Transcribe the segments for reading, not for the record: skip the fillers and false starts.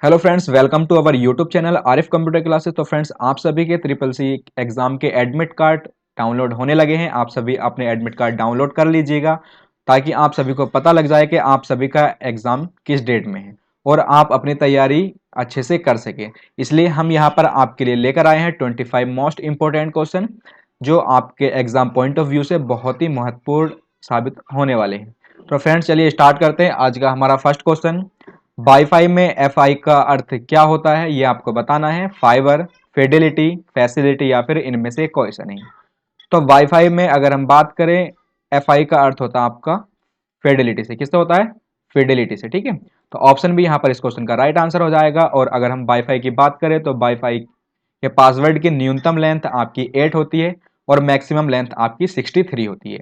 Hello friends, welcome to our YouTube channel Arif computer classes. तो friends, आप सभी के ट्रिपल सी एग्जाम के एडमिट कार्ड डाउनलोड होने लगे हैं। आप सभी अपने एडमिट कार्ड डाउनलोड कर लीजिएगा ताकि आप सभी को पता लग जाए कि आप सभी का एग्जाम किस डेट में है और आप अपनी तैयारी अच्छे से कर सकें। इसलिए हम यहाँ पर आपके लिए लेकर आए हैं 25 मोस्ट इंपॉर्टेंट क्वेश्चन जो आपके एग्जाम पॉइंट ऑफ व्यू से बहुत ही महत्वपूर्ण साबित होने वाले हैं। तो फ्रेंड्स, चलिए स्टार्ट करते हैं। आज का हमारा फर्स्ट क्वेश्चन, वाईफाई में एफ का अर्थ क्या होता है, ये आपको बताना है। फाइबर, फिडेलिटी, फैसिलिटी या फिर इनमें से कोई सा नहीं। तो वाईफाई में अगर हम बात करें, एफ का अर्थ होता है आपका फिडेलिटी से। किससे होता है? फिडेलिटी से। ठीक है, तो ऑप्शन भी यहाँ पर इस क्वेश्चन का राइट आंसर हो जाएगा। और अगर हम वाईफाई की बात करें तो वाईफाई के पासवर्ड की न्यूनतम लेंथ आपकी 8 होती है और मैक्सिमम लेंथ आपकी 63 होती है।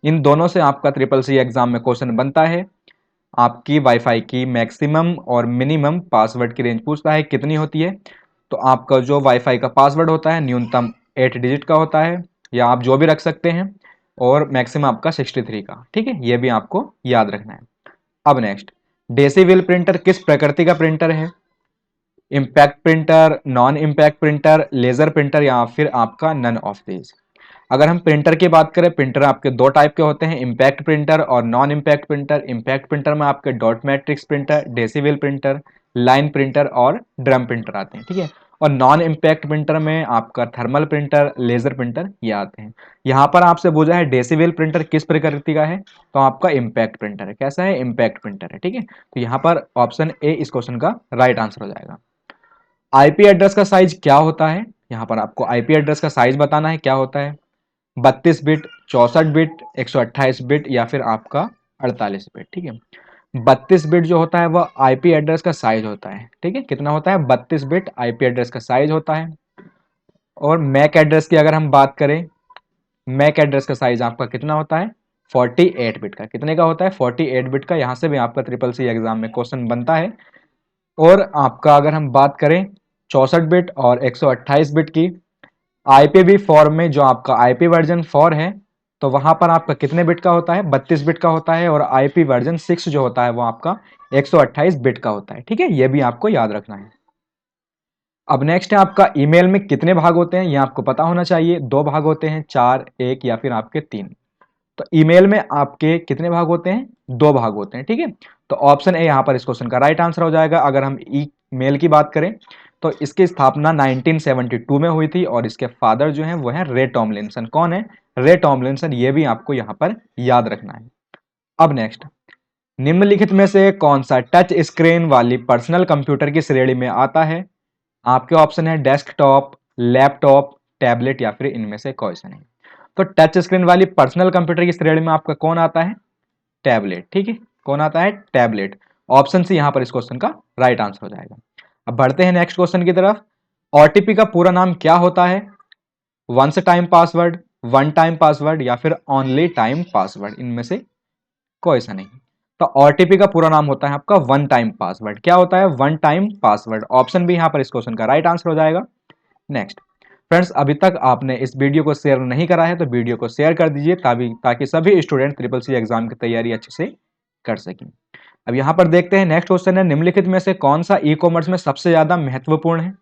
इन दोनों से आपका ट्रिपल सी एग्जाम में क्वेश्चन बनता है। आपकी वाईफाई की मैक्सिमम और मिनिमम पासवर्ड की रेंज पूछता है कितनी होती है। तो आपका जो वाईफाई का पासवर्ड होता है न्यूनतम 8 डिजिट का होता है, या आप जो भी रख सकते हैं, और मैक्सिमम आपका 63 का। ठीक है, ये भी आपको याद रखना है। अब नेक्स्ट, डेसीविल प्रिंटर किस प्रकृति का प्रिंटर है? Impact printer, non impact printer, laser printer या फिर आपका नन ऑफ दिस। अगर हम प्रिंटर की बात करें, प्रिंटर आपके दो टाइप के होते हैं, इम्पैक्ट प्रिंटर और non impact printer. Impact printer में आपके dot matrix printer, daisy wheel printer, line printer और ड्रम प्रिंटर आते हैं। ठीक है, और नॉन इम्पैक्ट प्रिंटर में आपका थर्मल प्रिंटर, लेजर प्रिंटर ये आते हैं। यहाँ पर आपसे पूछा है डेसीविल प्रिंटर किस प्रकृति का है, तो आपका इम्पैक्ट प्रिंटर है। कैसा है? इम्पैक्ट प्रिंटर है। ठीक है, तो यहाँ पर ऑप्शन ए इस क्वेश्चन का राइट आंसर हो जाएगा। आईपी एड्रेस का साइज क्या होता है? यहाँ पर आपको आईपी एड्रेस का साइज बताना है क्या होता है। 32 बिट, 64 बिट, 128 बिट या फिर आपका 48 बिट। ठीक है, 32 बिट जो होता है वह आईपी एड्रेस का साइज होता है। ठीक है, कितना होता है? 32 बिट आईपी एड्रेस का साइज होता है। और मैक एड्रेस की अगर हम बात करें, मैक एड्रेस का साइज आपका कितना होता है? 48 बिट का। कितने का होता है? 48 बिट का। यहाँ से भी आपका ट्रिपल सी एग्जाम में क्वेश्चन बनता है। और आपका अगर हम बात करें 64 बिट और 128 बिट की, IPv4 में जो आपका IP वर्जन 4 है, तो वहां पर आपका कितने बिट का होता है? 32 बिट का होता है। और IP वर्जन 6 जो होता है वो आपका 128 बिट का होता है। ठीक है, ये भी आपको याद रखना है। अब नेक्स्ट है आपका, ईमेल में कितने भाग होते हैं, ये आपको पता होना चाहिए। दो भाग होते हैं, 4, 1 या फिर आपके 3। तो ईमेल में आपके कितने भाग होते हैं? दो भाग होते हैं। ठीक है, तो ऑप्शन ए यहाँ पर इस क्वेश्चन का राइट आंसर हो जाएगा। अगर हम ई मेल की बात करें तो इसकी स्थापना 1972 में हुई थी और इसके फादर जो हैं वो हैं रे टॉमलिंसन। कौन है? रे टॉमलिंसन। ये भी आपको यहाँ पर याद रखना है। अब नेक्स्ट, निम्नलिखित में से कौन सा टच स्क्रीन वाली पर्सनल कंप्यूटर की श्रेणी में आता है? आपके ऑप्शन है डेस्कटॉप, लैपटॉप, टैबलेट या फिर इनमें से कोई सा नहीं। तो टच स्क्रीन वाली पर्सनल कंप्यूटर की श्रेणी में आपका कौन आता है? टैबलेट। ठीक है, कौन आता है? टैबलेट। ऑप्शन सी यहाँ पर इस क्वेश्चन का राइट आंसर हो जाएगा। अब बढ़ते हैं नेक्स्ट क्वेश्चन की तरफ। ओटीपी का पूरा नाम क्या होता है? Once time password, one time password या फिर ओनली टाइम पासवर्ड, इनमें से कोई सा नहीं। तो ओटीपी का पूरा नाम होता है आपका वन टाइम पासवर्ड। क्या होता है? One time password. ऑप्शन भी यहाँ पर इस क्वेश्चन का राइट आंसर हो जाएगा। नेक्स्ट फ्रेंड्स, अभी तक आपने इस वीडियो को शेयर नहीं करा है तो वीडियो को शेयर कर दीजिए ताकि सभी स्टूडेंट ट्रिपल सी एग्जाम की तैयारी अच्छे से कर सकें। अब यहाँ पर देखते हैं नेक्स्ट क्वेश्चन है, निम्नलिखित में से कौन सा ई कॉमर्स में सबसे ज्यादा महत्वपूर्ण है?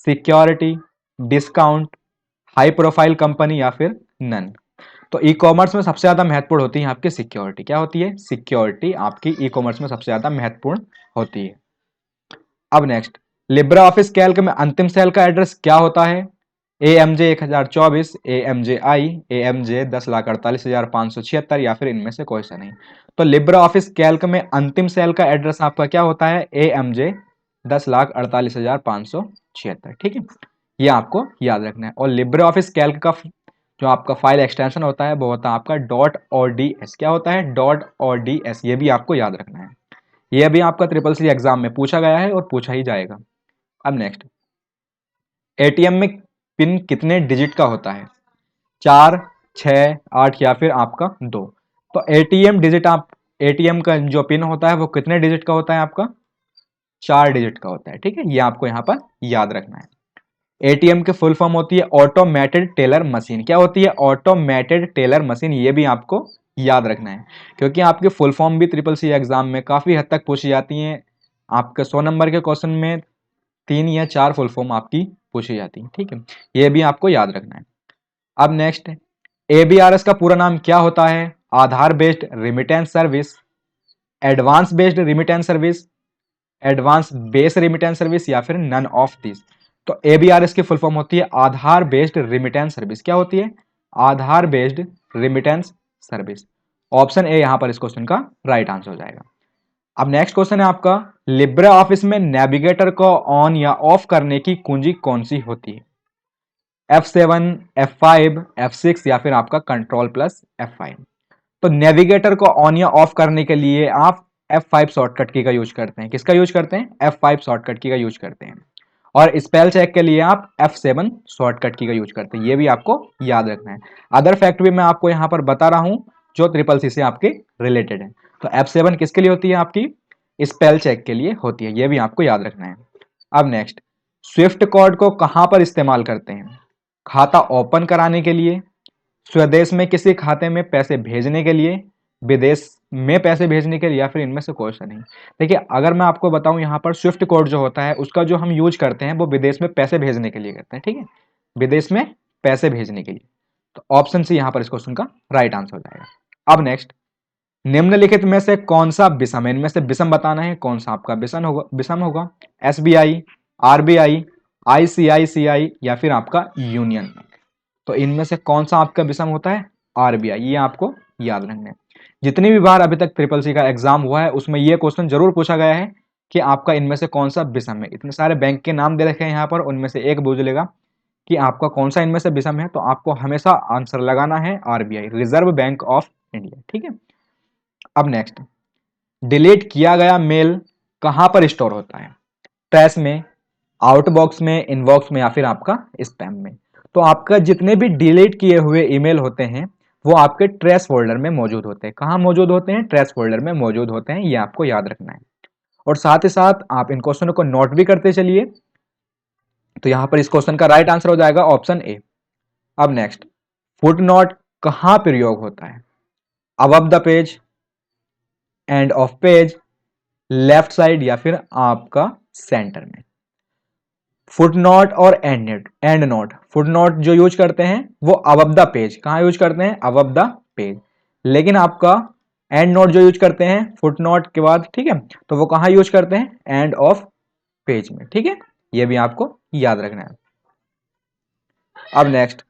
Security, discount, high profile company या फिर नन। तो ई कॉमर्स में सबसे ज्यादा महत्वपूर्ण होती है आपकी सिक्योरिटी। क्या होती है? सिक्योरिटी आपकी ई कॉमर्स में सबसे ज्यादा महत्वपूर्ण होती है। अब नेक्स्ट, लिब्रा ऑफिस कैल्क में अंतिम सेल का एड्रेस क्या होता है? AMJ 1024, AMJ AMJ 10,48,576 या फिर इनमें से कोई सा नहीं। तो लिब्रा ऑफिस कैल्क में अंतिम सेल का एड्रेस आपका क्या होता है? AMJ 10,48,576। ठीक है, ये आपको याद रखना है। और लिब्रा ऑफिस कैल्क का जो आपका फाइल एक्सटेंशन होता है वो होता है आपका .ods। क्या होता है? .ods। ये भी आपको याद रखना है। ये भी आपका ट्रिपल सी एग्जाम में पूछा गया है और पूछा ही जाएगा। अब नेक्स्ट, एटीएम में पिन कितने डिजिट का होता है? 4, 6, 8 या फिर आपका 2। तो एटीएम का जो पिन होता है वो कितने डिजिट का होता है आपका? 4 डिजिट का होता है। ठीक है, ये आपको यहाँ पर याद रखना है। एटीएम की फुल फॉर्म होती है ऑटोमेटेड टेलर मशीन। क्या होती है? Automated teller machine. ये भी आपको याद रखना है क्योंकि आपकी फुल फॉर्म भी ट्रिपल सी एग्जाम में काफी हद तक पूछी जाती हैं। आपके 100 नंबर के क्वेश्चन में 3 या 4 फुल फॉर्म आपकी पूछी जाती है, ठीक है, ये भी आपको याद रखना है। अब नेक्स्ट, एबीआरएस का पूरा नाम क्या होता है? Aadhaar based remittance service, advance based remittance service, advance base remittance service, या फिर नन ऑफ दिस। तो एबीआरएस की फुल फॉर्म होती है आधार बेस्ड रिमिटेंस सर्विस। क्या होती है? Aadhaar based remittance service. Option a यहां पर इस क्वेश्चन का राइट आंसर हो जाएगा। अब नेक्स्ट क्वेश्चन है आपका, लिब्रे ऑफिस में नेविगेटर को ऑन या ऑफ करने की कुंजी कौन सी होती है? F7, F5, F6, या फिर आपका कंट्रोल प्लस F5। तो नेविगेटर को ऑन या ऑफ करने के लिए आप F5 शॉर्टकट की का यूज करते हैं। किसका यूज करते हैं? F5 शॉर्टकट की का यूज करते हैं। और स्पेल चेक के लिए आप F7 शॉर्टकट की का यूज करते हैं। ये भी आपको याद रखना है। अदर फैक्ट भी मैं आपको यहां पर बता रहा हूं जो ट्रिपल सी से आपके रिलेटेड है। तो F7 किसके लिए होती है? आपकी स्पेल चेक के लिए होती है। ये भी आपको याद रखना है। अब नेक्स्ट, स्विफ्ट कोड को कहां पर इस्तेमाल करते हैं? खाता ओपन कराने के लिए, स्वदेश में किसी खाते में पैसे भेजने के लिए, विदेश में पैसे भेजने के लिए, या फिर इनमें से कोई सा नहीं। देखिए, अगर मैं आपको बताऊं यहाँ पर स्विफ्ट कोड जो होता है उसका जो हम यूज करते हैं वो विदेश में पैसे भेजने के लिए करते हैं, ठीक है, विदेश में पैसे भेजने के लिए। तो ऑप्शन सी यहाँ पर इस क्वेश्चन का राइट आंसर हो जाएगा। अब नेक्स्ट, निम्नलिखित में से कौन सा विषम है? इनमें से विषम बताना है, कौन सा आपका विषम होगा? एसबीआई, आरबीआई, आईसीआईसीआई, या फिर आपका यूनियन बैंक। तो इनमें से कौन सा आपका विषम होता है? आरबीआई। ये आपको याद रखना है। जितनी भी बार अभी तक ट्रिपल सी का एग्जाम हुआ है उसमें ये क्वेश्चन जरूर पूछा गया है कि आपका इनमें से कौन सा विषम है। इतने सारे बैंक के नाम दे रखे हैं यहाँ पर, उनमें से एक पूछ लेगा कि आपका कौन सा इनमें से विषम है, तो आपको हमेशा आंसर लगाना है RBI, reserve bank of India, ठीक है। अब नेक्स्ट, डिलीट किया गया मेल कहां पर स्टोर होता है? ट्रैश में, आउटबॉक्स में, इनबॉक्स में, या फिर आपका स्पैम में। तो आपका जितने भी डिलीट किए हुए ईमेल होते हैं वो आपके ट्रैश फोल्डर में मौजूद होते हैं। कहां मौजूद होते हैं? ट्रैश फोल्डर में मौजूद होते हैं। ये आपको याद रखना है। और साथ ही साथ आप इन क्वेश्चनों को नोट भी करते चलिए। तो यहां पर इस क्वेश्चन का राइट आंसर हो जाएगा ऑप्शन ए। अब नेक्स्ट, फुट नोट कहां प्रयोग होता है? Above the page, end of page, left side, या फिर आपका सेंटर में। फुट नोट और एंड नोट, फुट नोट जो यूज करते हैं वो अबव द पेज, कहां यूज करते हैं? Above the page. लेकिन आपका एंड नोट जो यूज करते हैं फुट नोट के बाद, ठीक है, तो वो कहां यूज करते हैं? एंड ऑफ पेज में, ठीक है। ये भी आपको याद रखना है। अब नेक्स्ट,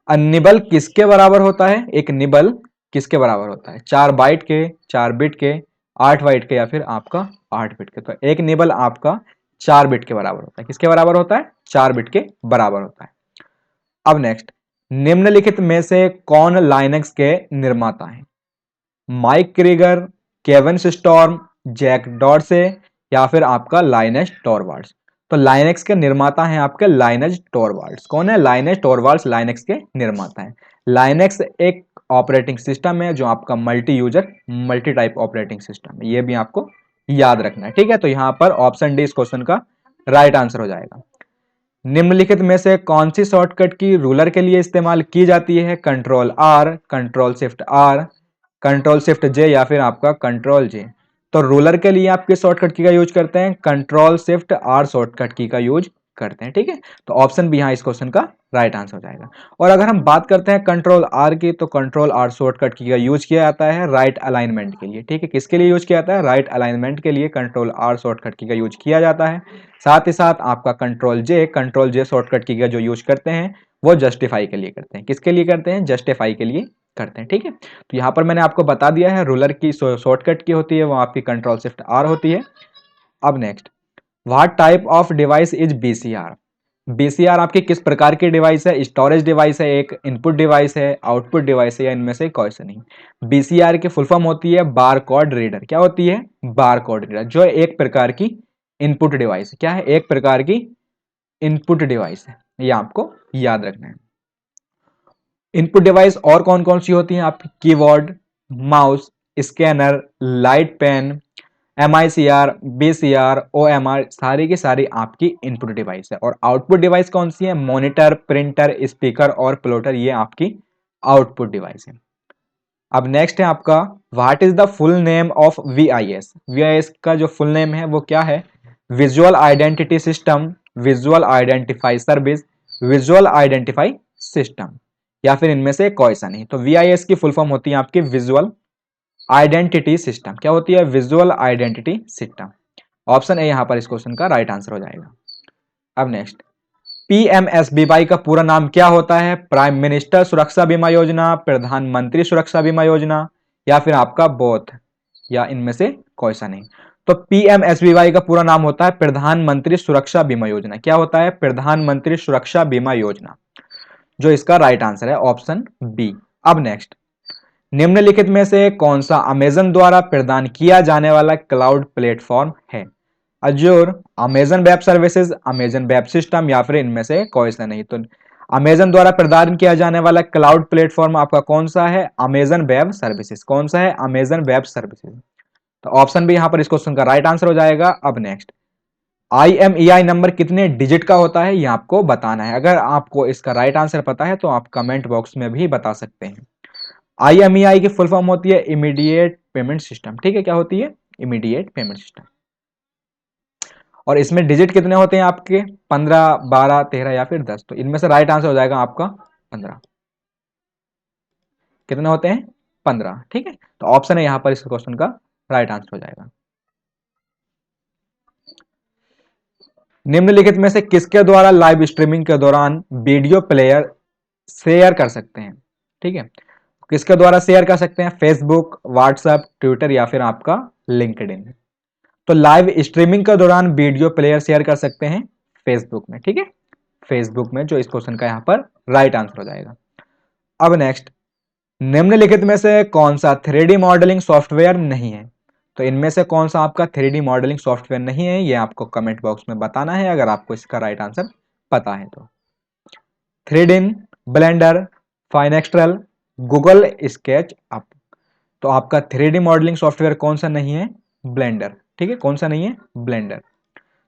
निबल किसके बराबर होता है? एक निबल किसके बराबर होता है? 4 बाइट के, 4 बिट के, 8 बाइट के, या फिर आपका 8 बिट के। तो एक निबल आपका 4 बिट के बराबर होता है। किसके बराबर होता है? 4 बिट के बराबर होता है। अब नेक्स्ट, निम्नलिखित में से कौन लाइनक्स के निर्माता है? Mike Krieger, Kevin Storm, Jack Dorsey, या फिर आपका लाइनस टॉरवाल्ड्स। तो लाइनक्स के निर्माता हैं आपके लाइनस टॉरवाल्ड्स। कौन है? लाइनस टॉरवाल्ड्स लाइनक्स के निर्माता हैं। लाइनक्स एक ऑपरेटिंग सिस्टम है जो आपका multi user multi type operating system है। ये भी आपको याद रखना है, ठीक है। तो यहां पर ऑप्शन डी इस क्वेश्चन का राइट आंसर हो जाएगा। निम्नलिखित में से कौन सी शॉर्टकट की रूलर के लिए इस्तेमाल की जाती है? Control R, control shift R, control shift J, या फिर आपका कंट्रोल जे। तो रूलर के लिए आप किस शॉर्टकट की का यूज करते हैं? कंट्रोल शिफ्ट आर शॉर्टकट की का यूज करते हैं, ठीक है। तो ऑप्शन बी यहां इस क्वेश्चन का राइट आंसर हो जाएगा। और अगर हम बात करते हैं कंट्रोल आर की, तो कंट्रोल आर शॉर्टकट की का यूज किया जाता है राइट अलाइनमेंट के लिए, ठीक है। किसके लिए यूज किया जाता है? राइट अलाइनमेंट के लिए कंट्रोल आर शॉर्टकट की का यूज किया जाता है। साथ ही साथ आपका कंट्रोल जे शॉर्टकट की का जो यूज करते हैं वो जस्टिफाई के लिए करते हैं। किसके लिए करते हैं? जस्टिफाई के लिए करते हैं, ठीक है। तो यहां पर मैंने आपको बता दिया है रूलर की शॉर्टकट की होती है वो आपकी कंट्रोल शिफ्ट आर होती है। अब next, what type of device is BCR? BCR आपकी किस प्रकार की डिवाइस है? स्टोरेज डिवाइस है, एक इनपुट डिवाइस है, आउटपुट डिवाइस है, या इनमें से कोई सा नहीं। बीसीआर की फुल फॉर्म होती है बार कोड रीडर। क्या होती है? बार कोड रीडर, जो एक प्रकार की इनपुट डिवाइस है। क्या है? एक प्रकार की इनपुट डिवाइस है। ये आपको याद रखना है। इनपुट डिवाइस और कौन कौन सी होती हैं आपकी? Keyboard, mouse, scanner, light pen, MICR, BCR, OMR, सारी की सारी आपकी इनपुट डिवाइस है। और आउटपुट डिवाइस कौन सी है? मॉनिटर, प्रिंटर, स्पीकर और प्लॉटर, ये आपकी आउटपुट डिवाइस है। अब नेक्स्ट है आपका, what is the full name of VIS। VIS का जो फुल नेम है वो क्या है? Visual identity system, visual identify service, visual identify system, या फिर इनमें से कोई सा नहीं। तो VIS की फुल फॉर्म होती है आपकी विजुअल आइडेंटिटी सिस्टम। क्या होती है? Visual identity system. Option a यहां पर इस क्वेश्चन का राइट आंसर हो जाएगा। अब नेक्स्ट, PMSBY का पूरा नाम क्या होता है? प्राइम मिनिस्टर सुरक्षा बीमा योजना, प्रधानमंत्री सुरक्षा बीमा योजना, या फिर आपका बोथ, या इनमें से कोई सा नहीं। तो PMSBY का पूरा नाम होता है प्रधानमंत्री सुरक्षा बीमा योजना। क्या होता है? प्रधानमंत्री सुरक्षा बीमा योजना, जो इसका राइट आंसर है ऑप्शन बी। अब नेक्स्ट, निम्नलिखित में से कौन सा अमेजन द्वारा प्रदान किया जाने वाला क्लाउड प्लेटफॉर्म है? Azure, Amazon web services, Amazon web system, या फिर इनमें से कोई सा नहीं। तो अमेजन द्वारा प्रदान किया जाने वाला क्लाउड प्लेटफॉर्म आपका कौन सा है? Amazon web services. कौन सा है? Amazon web services. तो ऑप्शन भी यहां पर इस क्वेश्चन का राइट आंसर हो जाएगा। अब नेक्स्ट, IMEI नंबर कितने डिजिट का होता है? ये आपको बताना है। अगर आपको इसका राइट आंसर पता है तो आप कमेंट बॉक्स में भी बता सकते हैं। IMEI की फुल फॉर्म होती है इमीडिएट पेमेंट सिस्टम। ठीक है, क्या होती है? Immediate payment system. और इसमें डिजिट कितने होते हैं आपके? 15, 12, 13 या फिर 10। तो इनमें से राइट आंसर हो जाएगा आपका 15। कितने होते हैं? 15। ठीक है, तो ऑप्शन है यहां पर इस क्वेश्चन का राइट आंसर हो जाएगा। निम्नलिखित में से किसके द्वारा लाइव स्ट्रीमिंग के दौरान वीडियो प्लेयर शेयर कर सकते हैं? ठीक है, किसके द्वारा शेयर कर सकते हैं? फेसबुक, व्हाट्सएप, ट्विटर, या फिर आपका लिंक्डइन। तो लाइव स्ट्रीमिंग के दौरान वीडियो प्लेयर शेयर कर सकते हैं फेसबुक में। ठीक है, फेसबुक में, जो इस क्वेश्चन का यहां पर राइट आंसर हो जाएगा। अब नेक्स्ट, निम्नलिखित में से कौन सा 3D मॉडलिंग सॉफ्टवेयर नहीं है? तो इनमें से कौन सा आपका 3D मॉडलिंग सॉफ्टवेयर नहीं है, ये आपको कमेंट बॉक्स में बताना है अगर आपको इसका राइट आंसर पता है तो। 3D, ब्लेंडर, फाइनेक्स्ट्रल, गूगल स्केच अप। तो आपका 3D मॉडलिंग सॉफ्टवेयर कौन सा नहीं है? ब्लेंडर। ठीक है, कौन सा नहीं है? ब्लेंडर।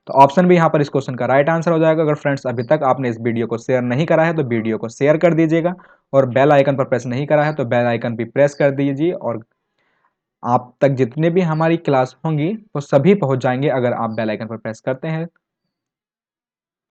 तो ऑप्शन भी यहां पर इस क्वेश्चन का राइट आंसर हो जाएगा। अगर फ्रेंड्स अभी तक आपने इस वीडियो को शेयर नहीं करा है तो वीडियो को शेयर कर दीजिएगा, और बेल आइकन पर प्रेस नहीं करा है तो बेल आइकन भी प्रेस कर दीजिए, और आप तक जितने भी हमारी क्लास होंगी वो सभी पहुंच जाएंगे अगर आप बेल आइकन पर प्रेस करते हैं।